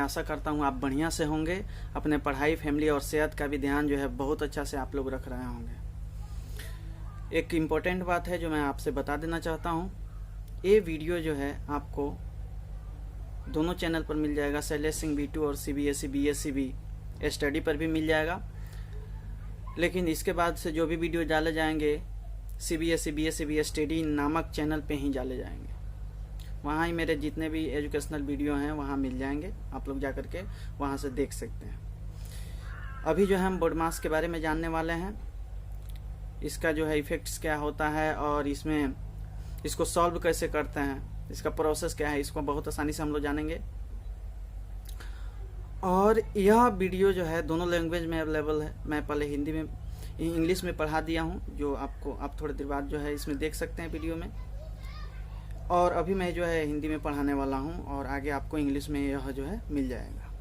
आशा करता हूँ आप बढ़िया से होंगे, अपने पढ़ाई, फैमिली और सेहत का भी ध्यान जो है बहुत अच्छा से आप लोग रख रहे होंगे। एक इम्पोर्टेंट बात है जो मैं आपसे बता देना चाहता हूँ, ये वीडियो जो है आपको दोनों चैनल पर मिल जाएगा, शैलेश सिंह B2 और CBSE BSCB स्टडी पर भी मिल जाएगा। लेकिन इसके बाद से जो भी वीडियो डाले जाएंगे CBSE BSCB स्टडी नामक चैनल पे ही डाले जाएंगे। वहाँ ही मेरे जितने भी एजुकेशनल वीडियो हैं वहाँ मिल जाएंगे, आप लोग जा करके वहाँ से देख सकते हैं। अभी जो है हम बोडमास के बारे में जानने वाले हैं, इसका जो है इफेक्ट्स क्या होता है और इसमें इसको सॉल्व कैसे करते हैं, इसका प्रोसेस क्या है, इसको बहुत आसानी से हम लोग जानेंगे। और यह वीडियो जो है दोनों लैंग्वेज में अवेलेबल है। मैं पहले हिंदी में, इंग्लिश में पढ़ा दिया हूँ, जो आपको आप थोड़ी देर बाद जो है इसमें देख सकते हैं वीडियो में। और अभी मैं जो है हिंदी में पढ़ाने वाला हूँ और आगे आपको इंग्लिश में यह जो है मिल जाएगा।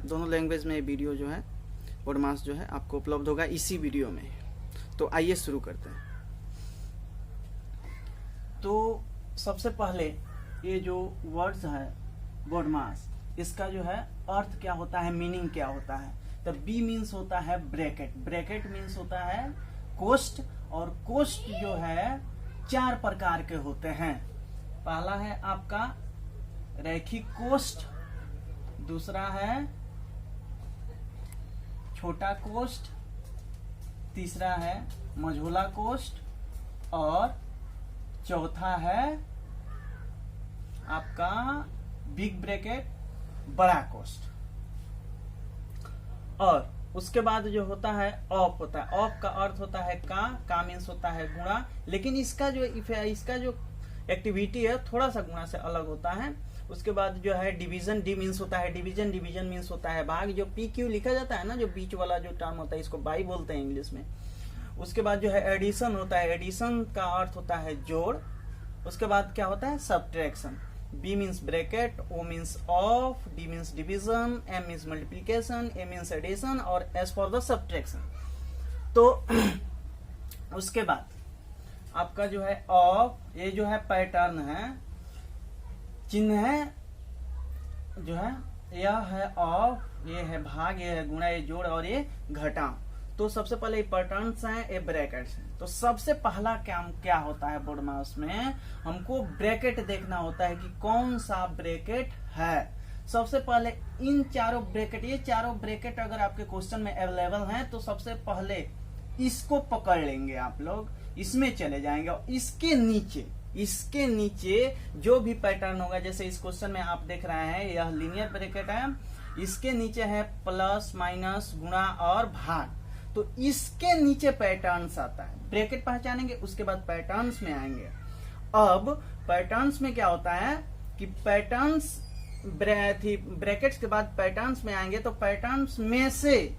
दोनों लैंग्वेज में वीडियो जो है बोडमास जो है आपको उपलब्ध होगा इसी वीडियो में। तो आइए शुरू करते हैं। तो सबसे पहले ये जो वर्ड्स है बोडमास, इसका जो है अर्थ क्या होता है, मीनिंग क्या होता है। तो बी मीन्स होता है ब्रैकेट, ब्रैकेट मीन्स होता है कोष्ठ, और कोष्ठ जो है 4 प्रकार के होते हैं। पहला है आपका रैखिक कोष्ठ, दूसरा है छोटा कोष्ठ, तीसरा है मझोला कोष्ठ, और चौथा है आपका बिग ब्रैकेट, बड़ा कोष्ठ। और उसके बाद जो होता है ऑफ होता है। ऑफ का अर्थ होता है का मीन्स होता है गुणा, लेकिन इसका जो एक्टिविटी है थोड़ा सा गुणा से अलग होता है। उसके बाद जो है डिवीजन, डी मीन्स होता है डिवीजन, डिवीजन मीन्स होता है भाग। जो PQ लिखा जाता है ना, जो बीच वाला जो टर्म होता है, इसको बाई बोलते हैं इंग्लिश में। उसके बाद जो है एडिशन होता है, एडिशन का अर्थ होता है जोड़। उसके बाद क्या होता है subtraction. B means bracket, O means of, D means division, M means multiplication, A means addition, और S फॉर द सब्ट्रैक्शन। तो उसके बाद आपका जो है ऑफ, ये जो है पैटर्न है, चिन्ह है जो है, यह है ऑफ, ये है भाग, ये है गुणा, ये जोड़ और ये घटाव। तो सबसे पहले ये पैटर्न्स हैं, ये ब्रैकेट्स हैं। तो सबसे पहला काम क्या होता है बोडमास में, हमको ब्रैकेट देखना होता है कि कौन सा ब्रैकेट है। सबसे पहले इन चारों ब्रैकेट, ये चारों ब्रैकेट अगर आपके क्वेश्चन में अवेलेबल हैं तो सबसे पहले इसको पकड़ लेंगे आप लोग, इसमें चले जाएंगे और इसके नीचे जो भी पैटर्न होगा, जैसे इस क्वेश्चन में आप देख रहे हैं यह लीनियर ब्रैकेट है, इसके नीचे है प्लस, माइनस, गुणा और भाग। तो इसके नीचे पैटर्न्स आता है, ब्रैकेट पहचानेंगे, उसके बाद पैटर्न्स में आएंगे। अब पैटर्न्स में क्या होता है कि पैटर्न्स ब्रैकेट्स के बाद पैटर्न्स में आएंगे, तो पैटर्न्स में से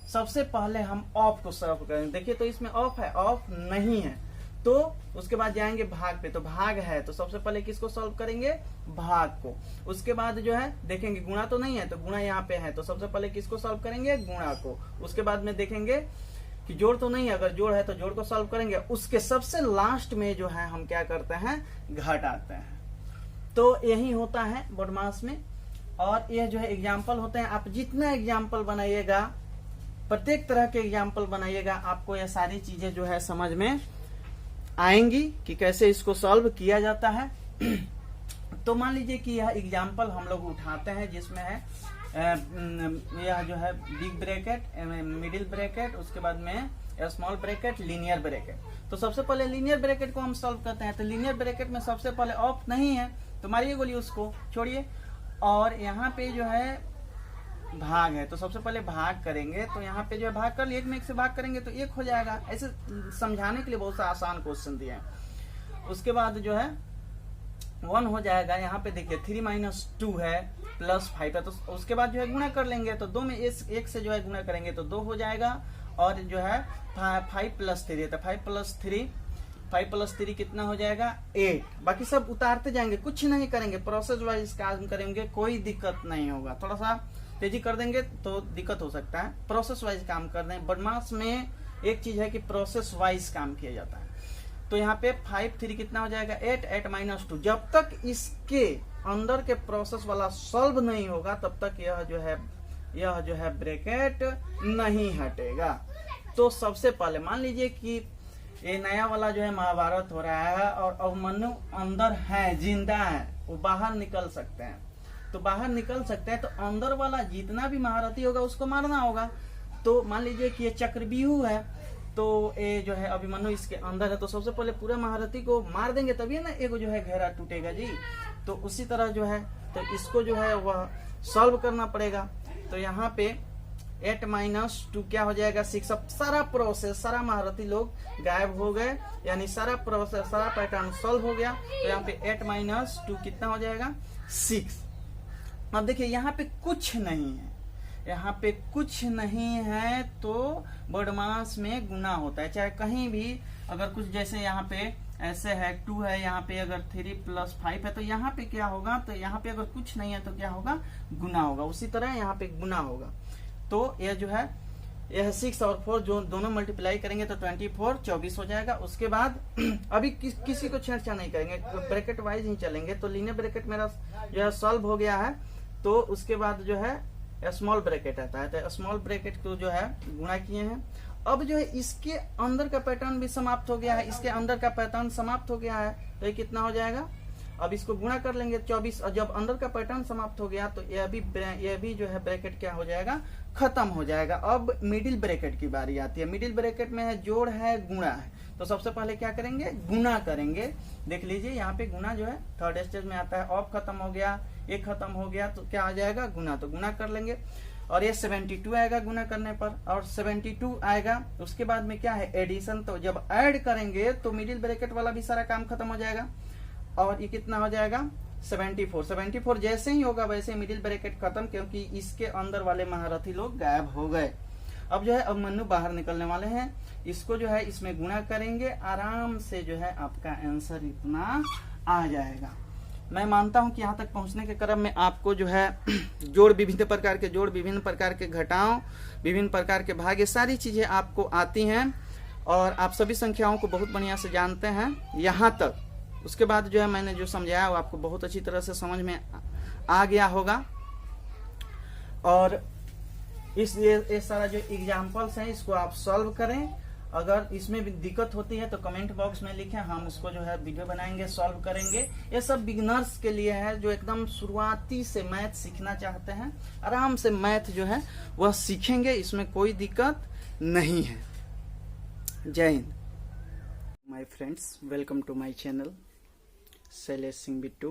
सबसे पहले हम ऑफ को सॉल्व करेंगे। देखिए तो इसमें ऑफ है, ऑफ नहीं है, तो उसके बाद जाएंगे भाग पे, तो भाग है, तो सबसे पहले किसको सॉल्व करेंगे, भाग को। उसके बाद जो है देखेंगे गुणा तो नहीं है, तो गुणा यहाँ पे है, तो सबसे पहले किसको सॉल्व करेंगे, गुणा को। उसके बाद में देखेंगे कि जोड़ तो नहीं है, अगर जोड़ है तो जोड़ को सॉल्व करेंगे। उसके सबसे लास्ट में जो है हम क्या करते हैं, घटाते हैं। तो यही होता है बोडमास में। और यह जो है एग्जाम्पल होते हैं, आप जितना एग्जाम्पल बनाइएगा, प्रत्येक तरह के एग्जाम्पल बनाइएगा, आपको यह सारी चीजें जो है समझ में आएंगी कि कैसे इसको सॉल्व किया जाता है। तो मान लीजिए कि यह एग्जाम्पल हम लोग उठाते हैं, जिसमें है यह जो है बिग ब्रैकेट, मिडिल ब्रैकेट, उसके बाद में स्मॉल ब्रैकेट, लीनियर ब्रैकेट। तो सबसे पहले लीनियर ब्रैकेट को हम सॉल्व करते हैं। तो लीनियर ब्रैकेट में सबसे पहले ऑफ नहीं है, तो मारिए गोली, उसको छोड़िए। और यहाँ पे जो है भाग है, तो सबसे पहले भाग करेंगे, तो यहाँ पे जो है भाग कर लिए, 1 में 1 से भाग करेंगे तो 1 हो जाएगा। ऐसे समझाने के लिए बहुत सा आसान क्वेश्चन दिए हैं। उसके बाद जो है 1 हो जाएगा। यहाँ पे देखिए 3 - 2 है, +5 है, तो उसके बाद जो है गुणा कर लेंगे, तो 2 में 1 से जो है गुणा करेंगे तो 2 हो जाएगा। और जो है 5 + 3 है, तो 5 + 3 कितना हो जाएगा, 8। बाकी सब उतारते जाएंगे, कुछ नहीं करेंगे, प्रोसेस वाइज काम करेंगे, कोई दिक्कत नहीं होगा। थोड़ा सा तेजी कर देंगे तो दिक्कत हो सकता है, प्रोसेस वाइज काम कर दें। बोडमास में एक चीज है कि प्रोसेस वाइज काम किया जाता है। तो यहाँ पे 5 3 कितना हो जाएगा, 8 8 - 2। जब तक इसके अंदर के प्रोसेस वाला सॉल्व नहीं होगा तब तक यह जो है ब्रैकेट नहीं हटेगा। तो सबसे पहले मान लीजिए कि ये नया वाला जो है महाभारत हो रहा है और अभिमन्यु अंदर है, जिंदा है, वो बाहर निकल सकते हैं। तो बाहर निकल सकते हैं तो अंदर वाला जितना भी महारथी होगा उसको मारना होगा। तो मान लीजिए कि ये चक्रव्यूह है, तो ये जो है अभिमन्यु इसके अंदर है, तो सबसे पहले पूरा महारथी को मार देंगे तभी ना एक जो है घेरा टूटेगा जी। तो उसी तरह जो है तो इसको जो है वह सॉल्व करना पड़ेगा। तो यहाँ पे 8 - 2 क्या हो जाएगा 6। अब सारा प्रोसेस, सारा महारथी लोग गायब हो गए, यानी सारा प्रोसेस, सारा पैटर्न सॉल्व हो गया। तो यहाँ पे 8 - 2 कितना हो जाएगा 6। अब देखिए यहाँ पे कुछ नहीं है, यहाँ पे कुछ नहीं है तो बॉडमास में गुना होता है। चाहे कहीं भी अगर कुछ, जैसे यहाँ पे ऐसे है 2 है, यहाँ पे अगर 3 + 5 है तो यहाँ पे क्या होगा, तो यहाँ पे अगर कुछ नहीं है तो क्या होगा गुना होगा। उसी तरह यहाँ पे गुना होगा। तो यह जो है यह 6 और 4 जो दोनों मल्टीप्लाई करेंगे तो 24 24 हो जाएगा। उसके बाद अभी किसी को छेड़छाड़ नहीं करेंगे, ब्रैकेट वाइज ही चलेंगे। तो लीनियर ब्रैकेट मेरा जो है सॉल्व हो गया है। तो उसके बाद जो है स्मॉल ब्रैकेट आता है, तो स्मॉल ब्रैकेट को जो है गुणा किए हैं। अब जो है इसके अंदर का पैटर्न भी समाप्त हो गया है, इसके अंदर का पैटर्न समाप्त हो गया है। तो ये कितना हो जाएगा, अब इसको गुणा कर लेंगे 24। और जब अंदर का पैटर्न समाप्त हो गया तो यह भी जो है ब्रैकेट क्या हो जाएगा, खत्म हो जाएगा। अब मिडिल ब्रैकेट की बारी आती है। मिडिल ब्रैकेट में है जोड़ है, गुणा है। तो सबसे पहले क्या करेंगे, गुणा करेंगे। देख लीजिए यहाँ पे गुणा जो है 3rd स्टेज में आता है। ऑफ खत्म हो गया, ये खत्म हो गया, तो क्या आ जाएगा गुणा। तो गुणा कर लेंगे और ये 72 आएगा गुणा करने पर, और 72 आएगा। उसके बाद में क्या है एडिशन। तो जब ऐड करेंगे तो मिडिल ब्रैकेट वाला भी सारा काम खत्म हो जाएगा। और ये कितना हो जाएगा 74। 74 जैसे ही होगा वैसे मिडिल ब्रैकेट खत्म, क्योंकि इसके अंदर वाले महारथी लोग गायब हो गए। अब जो है अभिमन्यु बाहर निकलने वाले हैं। इसको जो है इसमें गुणा करेंगे, आराम से जो है आपका आंसर इतना आ जाएगा। मैं मानता हूं कि यहाँ तक पहुंचने के क्रम में आपको जो है जोड़, विभिन्न प्रकार के जोड़, विभिन्न प्रकार के घटाओं, विभिन्न प्रकार के भाग, ये सारी चीजें आपको आती हैं और आप सभी संख्याओं को बहुत बढ़िया से जानते हैं यहाँ तक। उसके बाद जो है मैंने जो समझाया वो आपको बहुत अच्छी तरह से समझ में आ गया होगा। और इसलिए ये सारा जो एग्जाम्पल्स हैं इसको आप सॉल्व करें। अगर इसमें भी दिक्कत होती है तो कमेंट बॉक्स में लिखें, हम उसको जो है वीडियो बनाएंगे, सॉल्व करेंगे। ये सब बिगिनर्स के लिए है जो एकदम शुरुआती से मैथ सीखना चाहते हैं। आराम से मैथ जो है वह सीखेंगे, इसमें कोई दिक्कत नहीं है। Jai Hind. My friends, welcome to my channel Shailesh Singh Bittu,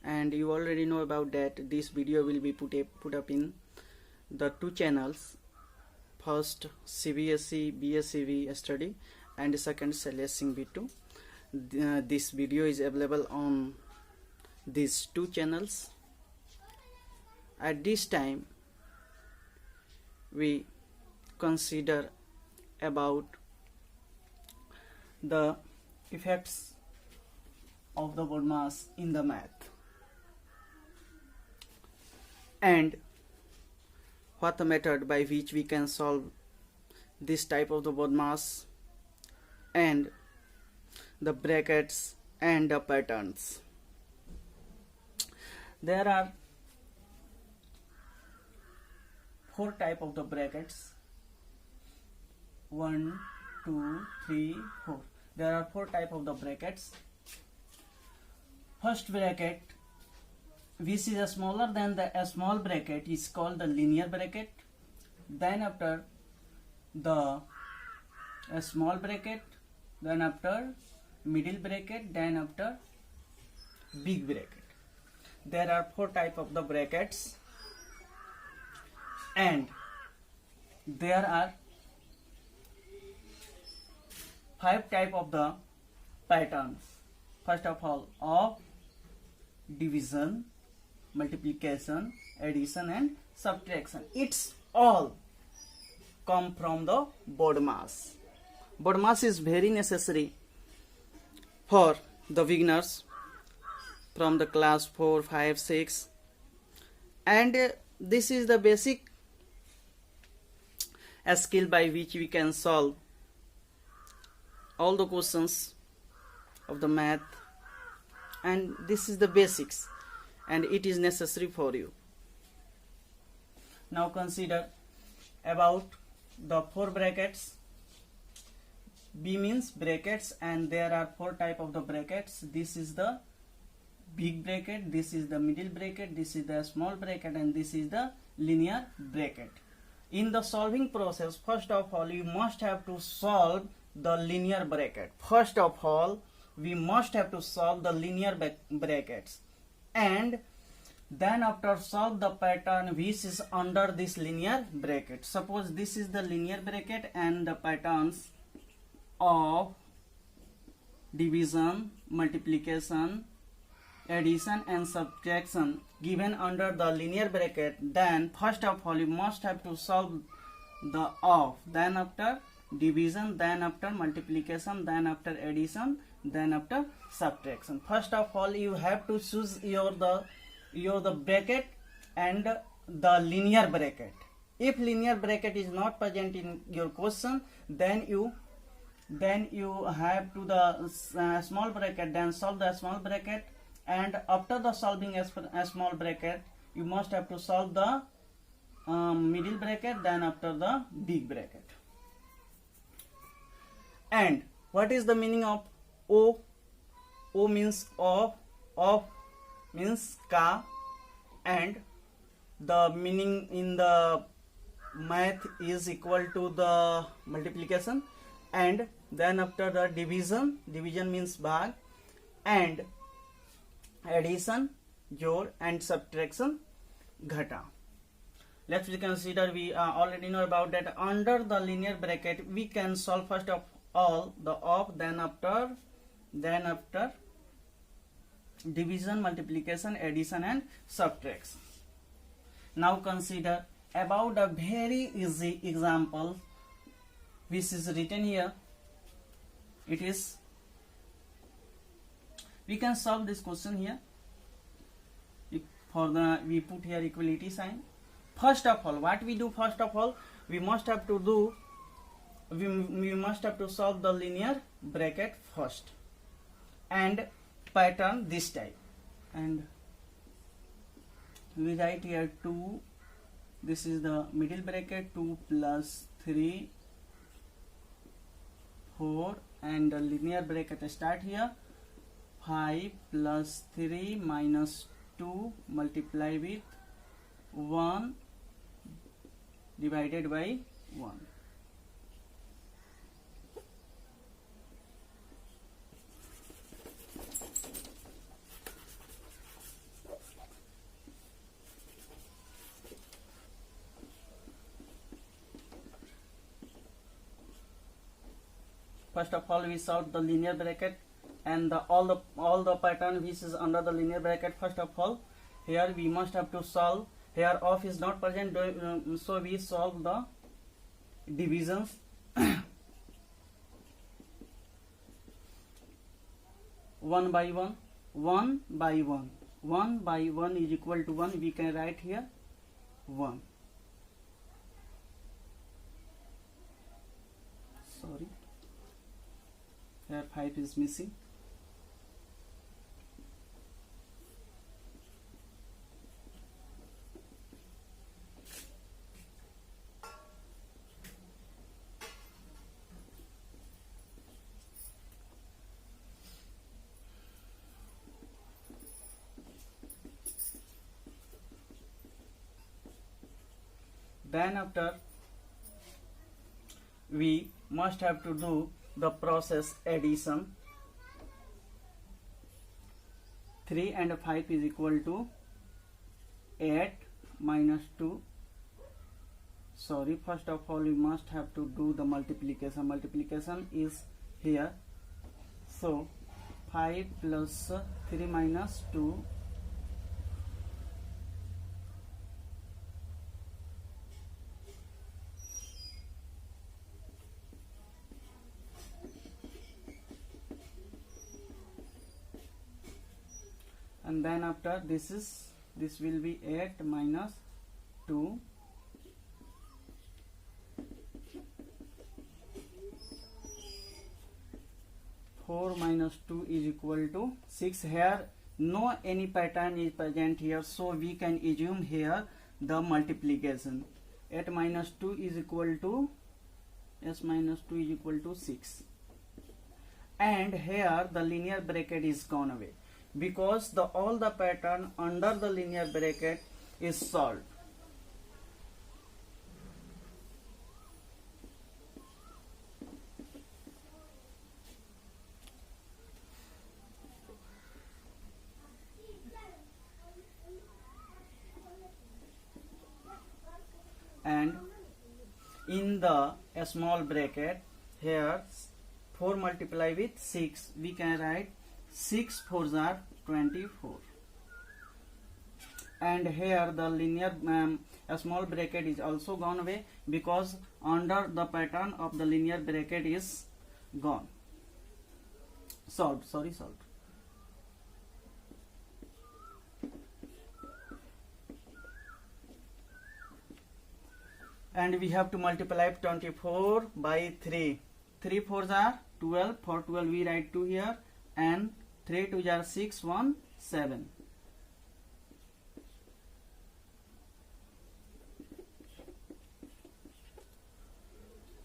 and you already know about that this video will be put up in the 2 channels. First CBSE BSCV study and second Shailesh Singh Bittu. This video is available on these 2 channels. At this time we consider about the effects of the BODMAS in the math and what the method by which we can solve this type of the BODMAS and the brackets and the patterns. There are 4 type of the brackets. 1 2 3 4. There are 4 type of the brackets. First bracket, which is smaller than the small bracket, is called the linear bracket. Then after the small bracket, then after middle bracket, then after big bracket. There are 4 type of the brackets and there are 5 type of the patterns. First of all, of division, multiplication, addition and subtraction. It's all come from the BODMAS. BODMAS is very necessary for the beginners from the class 4, 5, 6, and this is the basic skill by which we can solve all the questions of the math, and this is the basics. and it is necessary for you. Now consider about the 4 brackets. B means brackets, and there are 4 type of the brackets. This is the big bracket, this is the middle bracket, this is the small bracket, and this is the linear bracket. In the solving process, first of all, you must have to solve the linear bracket. First of all, we must have to solve the linear brackets, and then after solve the pattern which is under this linear bracket. Suppose this is the linear bracket and the patterns of division, multiplication, addition and subtraction given under the linear bracket. Then first of all, you must have to solve the of, then after division, then after multiplication, then after addition, then after subtraction. First of all, you have to choose your the bracket and the linear bracket. If linear bracket is not present in your question, then you have to the small bracket, then solve the small bracket, and after the solving a small bracket, you must have to solve the middle bracket, then after the big bracket. And what is the meaning of O? O means of means ka, and the meaning in the math is equal to the multiplication, and then after the division means bhag, and addition jod, and subtraction ghata. Let's consider, we already know about that. Under the linear bracket we can solve first of all the of, then after division, multiplication, addition and subtraction. Now consider about a very easy example which is written here. It is, we can solve this question here. We put here equality sign. First of all, what we do, first of all, we must have to do, we must have to solve the linear bracket first, and pattern this type, and we write here 2, this is the middle bracket, 2 plus 3 4, and the linear bracket start here, 5 plus 3 minus 2 multiply with 1 divided by 1. First of all, we solve the linear bracket and all the pattern which is under the linear bracket. First of all, here we must have to solve. Here of is not present, so we solve the divisions. 1 by 1, 1 by 1, 1 by 1 is equal to 1. We can write here 1. Sorry, here 5 is missing. Then after, we must have to do the process addition. 3 and 5 is equal to 8 minus 2. Sorry, first of all we must have to do the multiplication. Multiplication is here, so 5 plus 3 minus 2, and then after this will be 8 minus 2, (4 minus 2 is equal to 6. Here no any pattern is present here, so we can assume here the multiplication. 8 minus 2 is equal to s minus 2 is equal to 6, and here the linear bracket is gone away because the all the pattern under the linear bracket is solved. And in the small bracket here 4 multiply with 6, we can write 6 4s are 24, and here the linear small bracket is also gone away because under the pattern of the linear bracket is gone, solved. And we have to multiply 24 by 3. 3 4s are 12. For 12 we write 2 here, and 3 2s are 6, 1 7.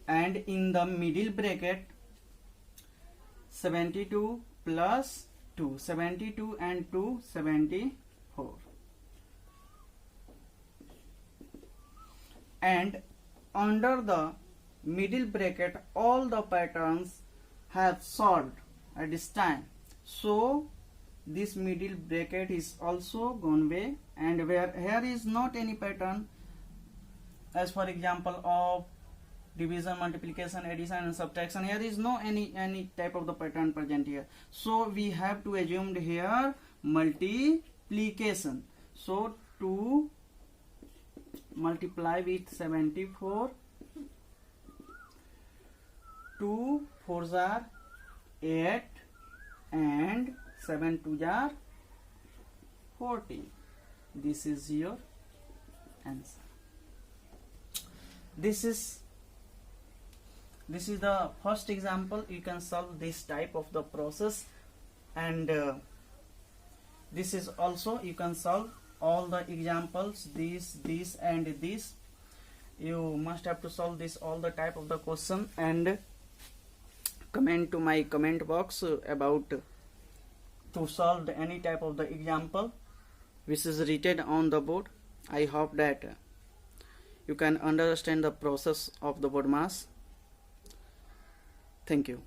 And in the middle bracket 72 plus 2, 72 and 2 74. And under the middle bracket all the patterns have solved at this time, so this middle bracket is also gone away, and where here is not any pattern, as for example of division, multiplication, addition and subtraction, here is no any type of the pattern present here, so we have to assume here multiplication. So 2 multiply with 74, 2 4s are 8, and 7 2s are 14. This is your answer. This is the first example. You can solve this type of the process, and this is also you can solve all the examples, this and this. You must have to solve this all the type of the question, and comment to my comment box about to solve any type of the example which is written on the board. I hope that you can understand the process of the BODMAS. Thank you.